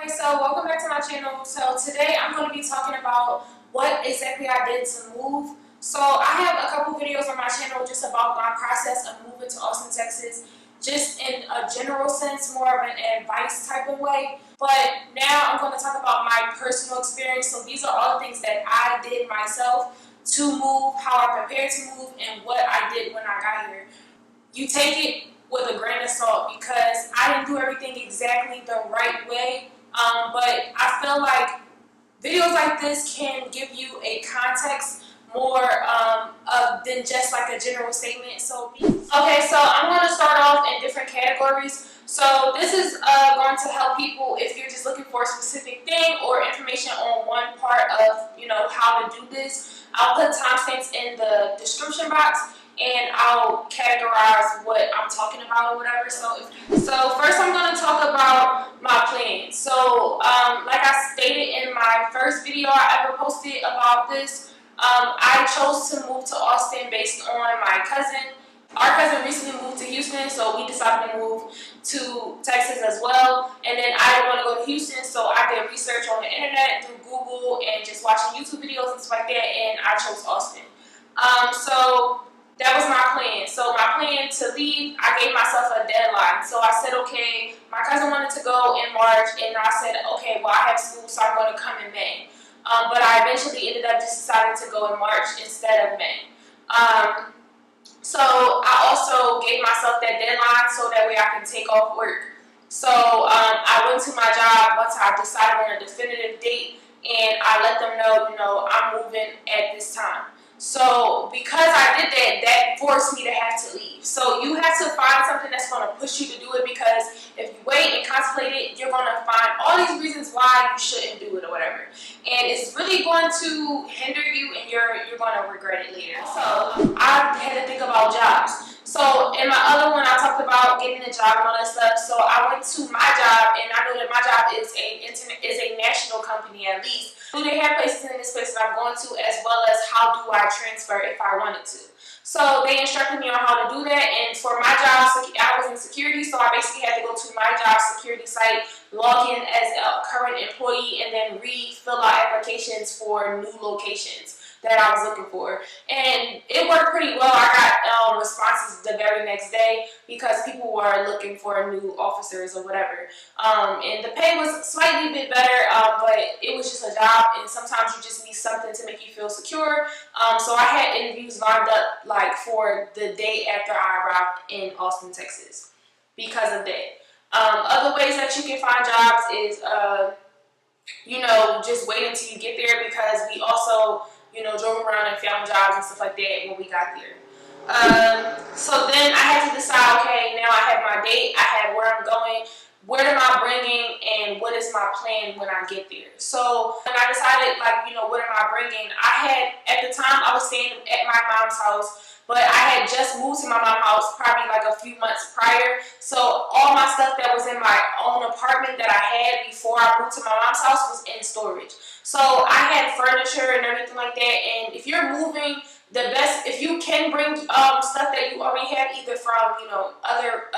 Okay, so welcome back to my channel. So today I'm going to be talking about what exactly I did to move. So I have a couple videos on my channel just about my process of moving to Austin, Texas, just in a general sense, more of an advice type of way. But now I'm going to talk about my personal experience. So these are all the things that I did myself to move, how I prepared to move, and what I did when I got here. You take it with a grain of salt because I didn't do everything exactly the right way. But I feel like videos like this can give you a context more than just like a general statement. So, okay, so I'm going to start off in different categories. So this is going to help people if you're just looking for a specific thing or information on one part of, how to do this. I'll put timestamps in the description box, and I'll categorize what I'm talking about or whatever. So first I'm going to talk about my plan. So like I stated in my first video I ever posted about this, I chose to move to Austin based on my cousin. Our cousin recently moved to Houston, so we decided to move to Texas as well. And then I didn't want to go to Houston, so I did research on the internet through Google and just watching YouTube videos and stuff like that, and I chose Austin. So that was my plan. So my plan to leave, I gave myself a deadline. So I said, okay, my cousin wanted to go in March, and I said, okay, well, I have school, so I'm going to come in May. But I eventually ended up just deciding to go in March instead of May. So I also gave myself that deadline so that way I can take off work. So I went to my job once I decided on a definitive date, and I let them know, I'm moving at this time. So because I did that, that forced me to have to leave. So you have to find something that's going to push you to do it, because if you wait and contemplate it, you're going to find all these reasons why you shouldn't do it or whatever. And it's really going to hinder you, and you're going to regret it later. So I had to think about jobs. So in my other one, I talked about getting a job and all that stuff. So I went to my job, and I know that my job is a national company at least. Do they have places in this place that I'm going to, as well as how do I transfer if I wanted to? So they instructed me on how to do that, and for my job, I was in security, so I basically had to go to my job security site, log in as a current employee, and then fill out applications for new locations that I was looking for. And it worked pretty well. I got responses the very next day because people were looking for new officers or whatever. And the pay was slightly bit better, but it was just a job, and sometimes you just need something to make you feel secure. So I had interviews lined up like for the day after I arrived in Austin, Texas because of that. Other ways that you can find jobs is, just wait until you get there, because we also drove around and found jobs and stuff like that when we got there. So then I had to decide, okay, now I have my date, I have where I'm going, what am I bringing, and what is my plan when I get there. So when I decided, what am I bringing, at the time, I was staying at my mom's house, but I had just moved to my mom's house probably like a few months prior. So all my stuff that was in my own apartment that I had before I moved to my mom's house was in storage. So I had furniture and everything like that. And if you're moving, the best, if you can bring stuff that you already have, either from other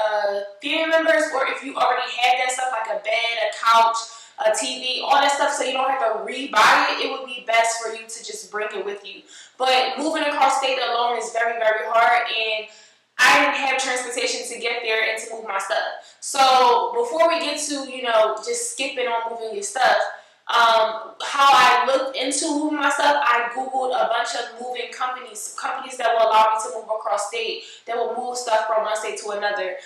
family members, or if you already had that stuff like a bed, a couch, a TV, all that stuff, so you don't have to re-buy it, it would be best for you to just bring it with you. But moving across state alone is very, very hard, and I didn't have transportation to get there and to move my stuff. So before we get to, just skipping on moving your stuff, how I looked into moving my stuff, I Googled a bunch of moving companies that will allow me to move across state, that will move stuff from one state to another.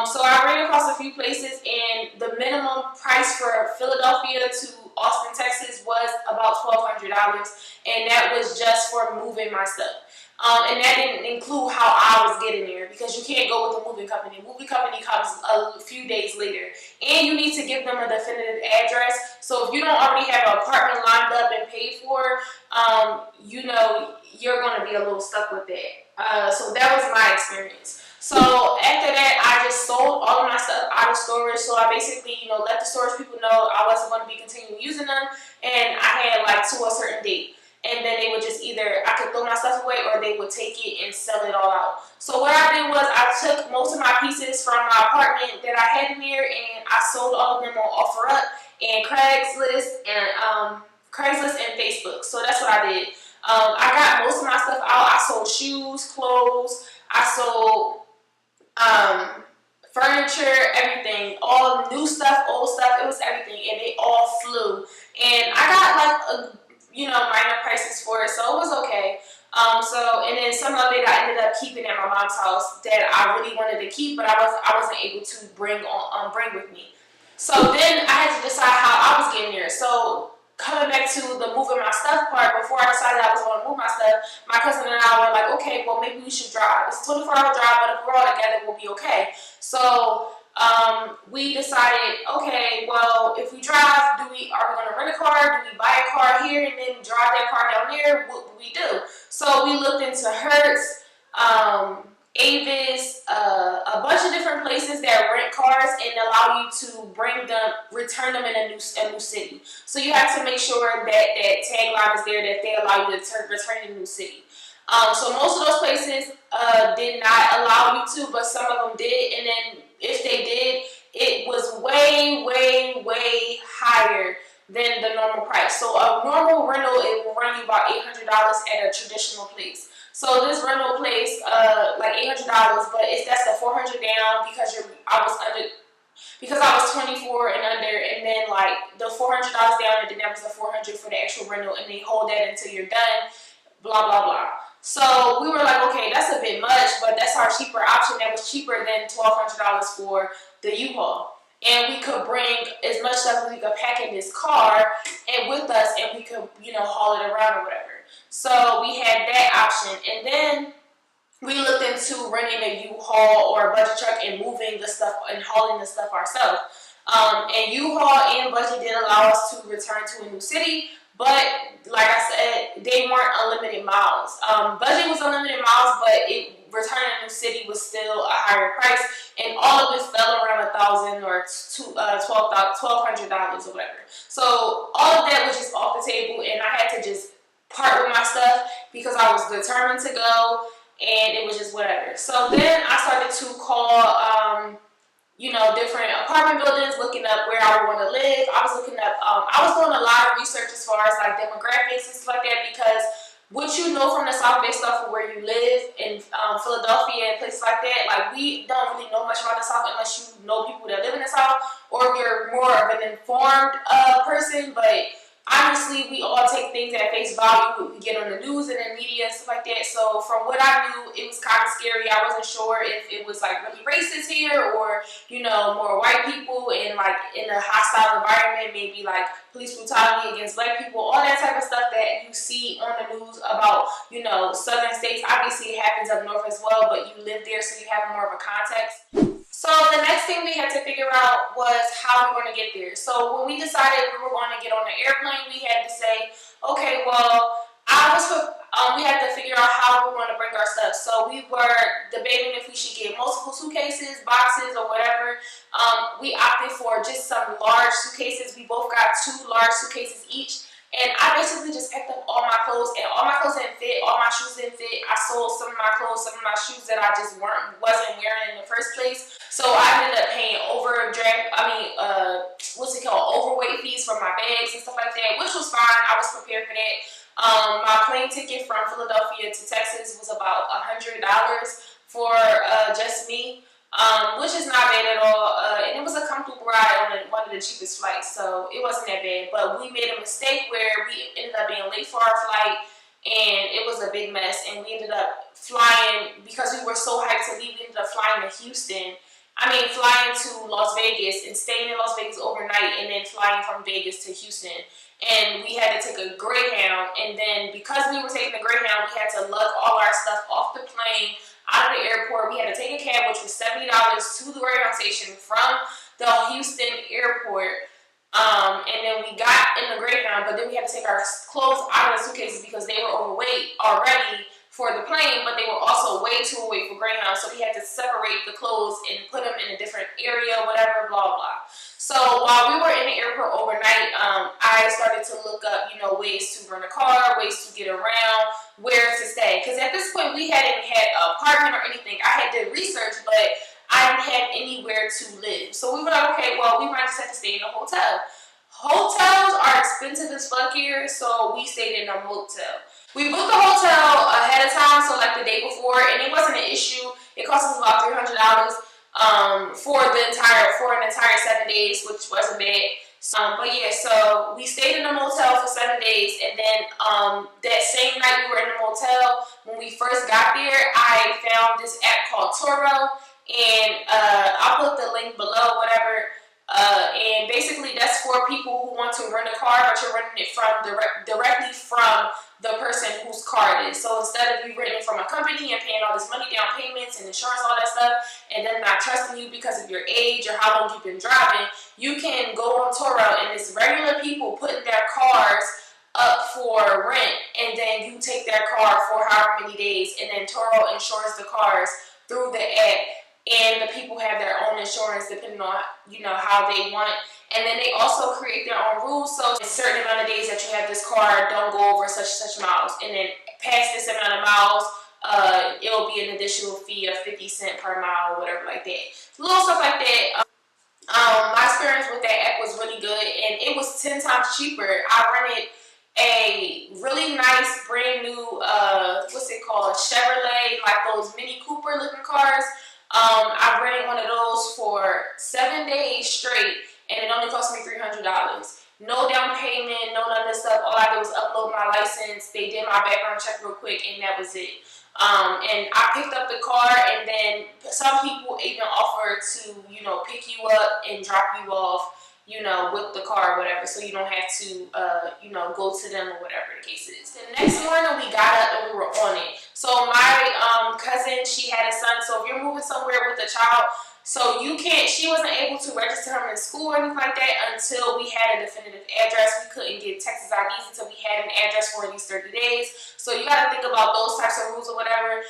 So I ran across a few places, and the minimum price for Philadelphia to Austin, Texas was about $1,200, and that was just for moving my stuff. And that didn't include how I was getting there, because you can't go with the moving company. The moving company comes a few days later, and you need to give them a definitive address. So if you don't already have an apartment lined up and paid for, you're going to be a little stuck with that. So that was my experience. So after that, I just sold all of my stuff out of storage. So I basically, let the storage people know I wasn't going to be continuing using them, and I had like to a certain date. And then they would just I could throw my stuff away, or they would take it and sell it all out. So what I did was I took most of my pieces from my apartment that I had in there, and I sold all of them on OfferUp, and Craigslist and Facebook. So that's what I did. I got most of my stuff out. I sold shoes, clothes. I sold furniture, everything, all new stuff, old stuff. It was everything, and they all flew. And I got like minor prices for it, so it was okay. And then some of it I ended up keeping at my mom's house that I really wanted to keep, but I wasn't able to bring with me. So then I had to decide how I was getting there. So coming back to the moving my stuff part, before I decided I was going to move my stuff, my cousin and I were like, okay, well maybe we should drive. It's a 24-hour drive, but if we're all together, we'll be okay. So we decided, okay, well, if we drive, are we going to rent a car? Do we buy a car here and then drive that car down there? What do we do? So we looked into Hertz, Avis, a bunch of different places that rent cars and allow you to return them in a new city. So you have to make sure that tagline is there, that they allow you to return in a new city. So most of those places did not allow you to, but some of them did. And then if they did, it was way, way, way higher than the normal price. So a normal rental, it will run you about $800 at a traditional place. So this rental place, like $800, but that's the $400 down because I was 24 and under, and then like the $400 down, and then that was the $400 for the actual rental, and they hold that until you're done, blah, blah, blah. So we were like, okay, that's a bit much, but that's our cheaper option. That was cheaper than $1,200 for the U-Haul. And we could bring as much stuff as we could pack in this car and with us, and we could, haul it around or whatever. So we had that option. And then we looked into renting a U-Haul or a budget truck and moving the stuff and hauling the stuff ourselves. And U-Haul and budget did allow us to return to a new city, but like I said, they weren't unlimited miles. Budget was unlimited miles, but returning to a new city was still a higher price, and all of it fell around $1,000 or $1,200 or whatever. So all of that was just off the table, and I had to just part with my stuff because I was determined to go, and it was just whatever. So then I started to call different apartment buildings, looking up where I would want to live. I was looking up, I was doing a lot of research as far as like demographics and stuff like that, because what you know from the South based off of where you live in Philadelphia and places like that, like we don't really know much about the South unless you know people that live in the South, or if you're more of an informed person. But honestly, we all take things at face value, what we get on the news and the media and stuff like that. So from what I knew, it was kind of scary. I wasn't sure if it was like really racist here, or more white people and like in a hostile environment, maybe like police brutality against black people, all that type of stuff that you see on the news about southern states. Obviously it happens up north as well, but you live there, so you have more of a context. So the next thing we had to figure out was how we were going to get there. So when we decided we were going to get on the airplane, we had to say, okay, well, we had to figure out how we were going to bring our stuff. So we were debating if we should get multiple suitcases, boxes, or whatever. We opted for just some large suitcases. We both got 2 large suitcases each. And I basically just packed up all my clothes, and all my clothes didn't fit, all my shoes didn't fit. I sold some of my clothes, some of my shoes that I just wasn't wearing in the first place. So I ended up paying overweight fees for my bags and stuff like that, which was fine. I was prepared for that. My plane ticket from Philadelphia to Texas was about $100 for just me. Which is not bad at all, and it was a comfortable ride on one of the cheapest flights, so it wasn't that bad. But we made a mistake where we ended up being late for our flight, and it was a big mess, and we ended up flying, because we were so hyped to leave, we ended up flying to Las Vegas and staying in Las Vegas overnight, and then flying from Vegas to Houston. And we had to take a Greyhound, and then because we were taking the Greyhound, we had to lug all our stuff off the plane, out of the airport. We had to take a cab, which was $70 to the Greyhound station from the Houston airport. And then we got in the Greyhound, but then we had to take our clothes out of the suitcases because they were overweight already for the plane, but they were also way too overweight for Greyhound. So we had to separate the clothes and put them in a different area, whatever, blah, blah. So while we were in the airport overnight, I started to look up, ways to rent a car, ways to get around, where to stay. Because at this point, we hadn't had an apartment or anything. I had did research, but I didn't have anywhere to live. So we were like, okay, well, we might just have to stay in a hotel. Hotels are expensive as fuck here, so we stayed in a motel. We booked the hotel ahead of time, so like the day before, and it wasn't an issue. It cost us about $300 for an entire 7 days, which wasn't bad. But yeah, so we stayed in a motel for 7 days, and then that same night we were in the motel. When we first got there, I found this app called Turo, and I'll put the link below, whatever. And basically that's for people who want to rent a car, but you're renting it from directly from the person whose car it is. So instead of you renting from a company and paying all this money, down payments and insurance, all that stuff, and then not trusting you because of your age or how long you've been driving, you can go on Turo, and it's regular people putting their cars up for rent, and then you take their car for however many days, and then Turo insures the cars through the app. And the people have their own insurance depending on, you know, how they want. And then they also create their own rules. So a certain amount of days that you have this car, don't go over such and such miles. And then past this amount of miles, it'll be an additional fee of 50 cents per mile or whatever like that. Little stuff like that. My experience with that app was really good, and it was 10 times cheaper. I rented a really nice brand new, what's it called, Chevrolet, like those Mini Cooper looking cars. I rented one of those for 7 days straight, and it only cost me $300. No down payment, no none of this stuff. All I did was upload my license. They did my background check real quick, and that was it. And I picked up the car, and then some people even offer to, you know, pick you up and drop you off, you know, with the car or whatever, so you don't have to, you know, go to them or whatever the case is. The next morning we got up and we were on it. So my cousin, she had a son, so if you're moving somewhere with a child, so you can't, she wasn't able to register him in school or anything like that until we had a definitive address. We couldn't get Texas IDs until we had an address for at least 30 days. So you got to think about those types of rules or whatever.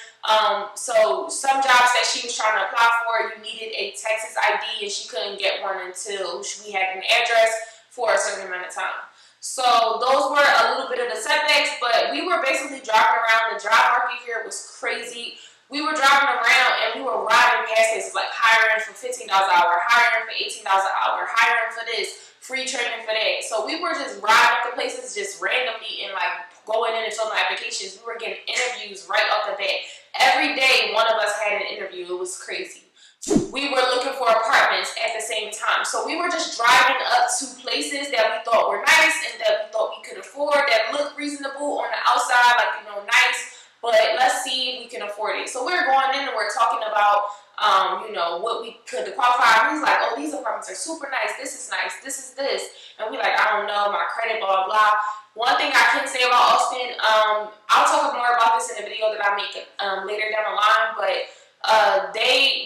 So some jobs that she was trying to apply for, you needed a Texas ID, and she couldn't get one until we had an address for a certain amount of time. So those were a little bit of the setbacks, but we were basically driving around. The job market here was crazy. We were driving around and we were riding past places like hiring for $15 an hour, hiring for $18 an hour, hiring for this, free training for that. So we were just riding up to places just randomly and like going in and filling applications. We were getting interviews right off the bat. Every day one of us had an interview. It was crazy. We were looking for apartments at the same time. So we were just driving up to places that we thought were nice and that we thought we could afford, that looked reasonable on the outside, like, you know, nice. But let's see if we can afford it. So we're going in and we're talking about, you know, what we could qualify. And he's like, oh, these apartments are super nice. This is nice. This is this. And we're like, I don't know, my credit, blah, blah, blah. One thing I can say about Austin, I'll talk more about this in a video that I make later down the line, but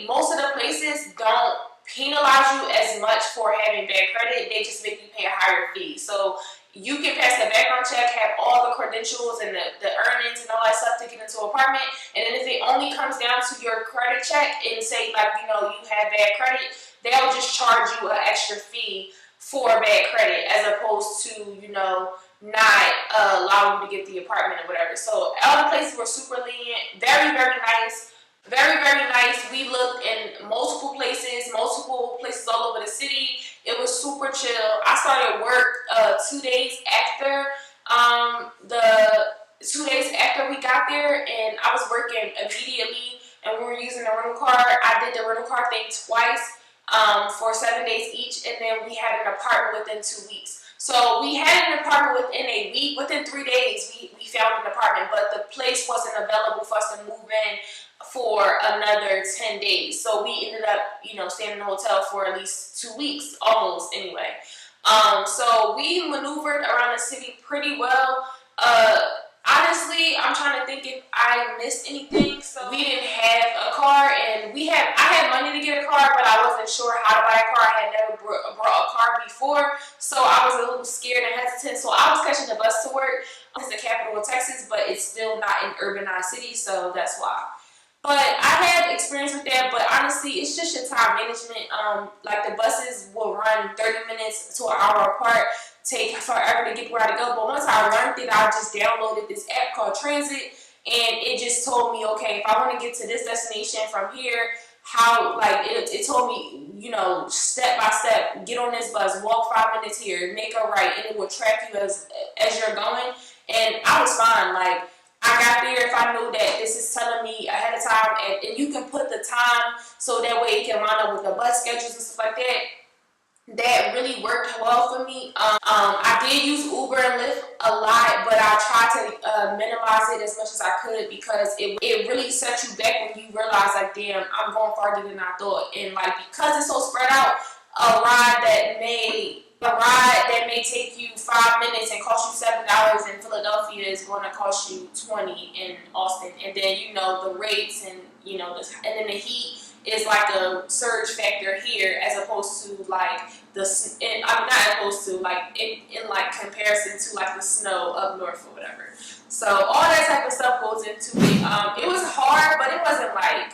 most of the places don't penalize you as much for having bad credit. They just make you pay a higher fee. So you can pass the background check, have all the credentials and the earnings and all that stuff to get into an apartment. And then if it only comes down to your credit check and say, like, you know, you have bad credit, they'll just charge you an extra fee for bad credit as opposed to, you know, not allowing you to get the apartment or whatever. So all the places were super lenient, very, very nice. Very, very nice. We looked in multiple places all over the city. It was super chill. I started work 2 days after we got there, and I was working immediately, and we were using the rental car. I did the rental car thing twice for 7 days each, and then we had an apartment within 2 weeks. So we had an apartment within a week. Within 3 days, we found an apartment, but the place wasn't available for us to move in for another 10 days. So we ended up, you know, staying in the hotel for at least 2 weeks, almost anyway. So we maneuvered around the city pretty well. Honestly, I'm trying to think if I missed anything. So we didn't have a car, and I had money to get a car, but I wasn't sure how to buy a car. I had never brought a car before, so I was a little scared and hesitant. So I was catching the bus to work. It's the capital of Texas, but it's still not an urbanized city, so that's why. But I had experience with that, but honestly, it's just your time management. Like the buses will run 30 minutes to an hour apart, take forever to get where I go. But once I learned it, I just downloaded this app called Transit, and it just told me, okay, if I want to get to this destination from here, how, like, it told me, you know, step by step, get on this bus, walk 5 minutes here, make a right, and it will track you as you're going. And I was fine. Like, I got there if I knew that this is telling me ahead of time, and you can put the time so that way it can line up with the bus schedules and stuff like that. That really worked well for me. I did use Uber and Lyft a lot, but I tried to minimize it as much as I could, because it really sets you back when you realize, like, damn, I'm going farther than I thought. And like, because it's so spread out, a ride that may take you 5 minutes and cost you $7 in Philadelphia is going to cost you $20 in Austin. And then, you know, the rates, and you know, and then the heat is like a surge factor here, as opposed to like I'm not opposed to, like, in like comparison to like the snow up north or whatever. So all that type of stuff goes into it. It was hard, but it wasn't like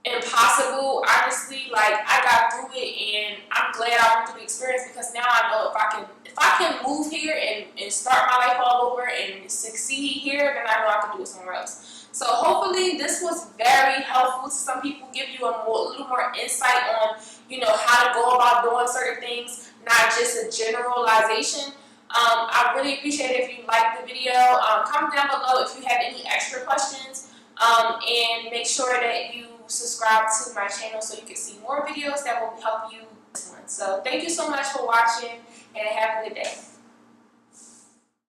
impossible, honestly. Like, I got through it, and I'm glad I went through the experience, because now I know if I can move here and start my life all over and succeed here, then I know I can do it somewhere else. So hopefully this was very helpful to some people, give you a little more insight on, you know, how to go about doing certain things, not just a generalization. I really appreciate it if you liked the video. Comment down below if you have any extra questions, and make sure that you subscribe to my channel so you can see more videos that will help you this one. So thank you so much for watching, and have a good day.